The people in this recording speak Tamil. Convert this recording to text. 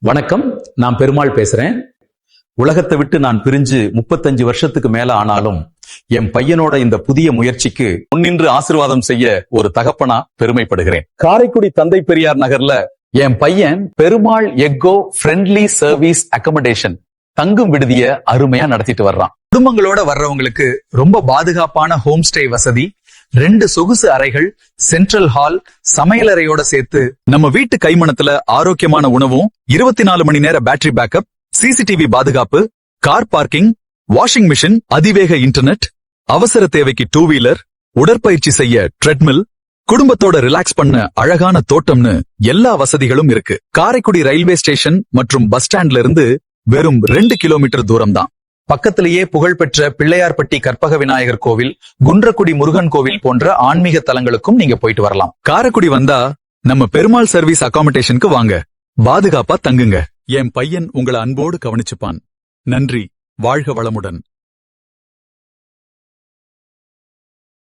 வணக்கம், நான் பெருமாள் பேசுறேன். உலகத்தை விட்டு நான் பிரிஞ்சு 35 வருஷத்துக்கு மேல ஆனாலும் என் பையனோட இந்த புதிய முயற்சிக்கு முன்னின்று ஆசீர்வாதம் செய்ய ஒரு தகப்பனா பெருமைப்படுகிறேன். காரைக்குடி தந்தை பெரியார் நகர்ல என் பையன் Perumal echo friendly service accommodation தங்கும் விடுதிய அருமையா நடத்திட்டு வர்றான். குடும்பங்களோட வர்றவங்களுக்கு ரொம்ப பாதுகாப்பான ஹோம் ஸ்டே வசதி, 2 சொகுசு அறைகள், சென்ட்ரல் ஹால், சமையலறையோட சேர்த்து நம்ம வீட்டு கைமணத்துல ஆரோக்கியமான உணவும், 24 மணி நேர பேட்டரி பேக்கப், சிசிடிவி பாதுகாப்பு, கார் பார்க்கிங், வாஷிங் மிஷின், அதிவேக இன்டர்நெட், அவசர தேவைக்கு 2 வீலர், உடற்பயிற்சி செய்ய ட்ரெட்மில், குடும்பத்தோட ரிலாக்ஸ் பண்ண அழகான தோட்டம்னு எல்லா வசதிகளும் இருக்கு. காரைக்குடி ரயில்வே ஸ்டேஷன் மற்றும் பஸ் ஸ்டாண்ட்ல இருந்து வெறும் 2 கிலோமீட்டர் தூரம் தான். பக்கத்திலேயே புகழ்பெற்ற பிள்ளையார்பட்டி கற்பக விநாயகர் கோவில், குன்றக்குடி முருகன் கோவில் போன்ற ஆன்மீக தலங்களுக்கும் நீங்க போயிட்டு வரலாம். காரைக்குடி வந்தா நம்ம பெருமாள் சர்வீஸ் அகாமடேஷனுக்கு வாங்க, பாதுகாப்பா தங்குங்க. என் பையன் உங்களை அன்போடு கவனிச்சுப்பான். நன்றி. வாழ்க வளமுடன்.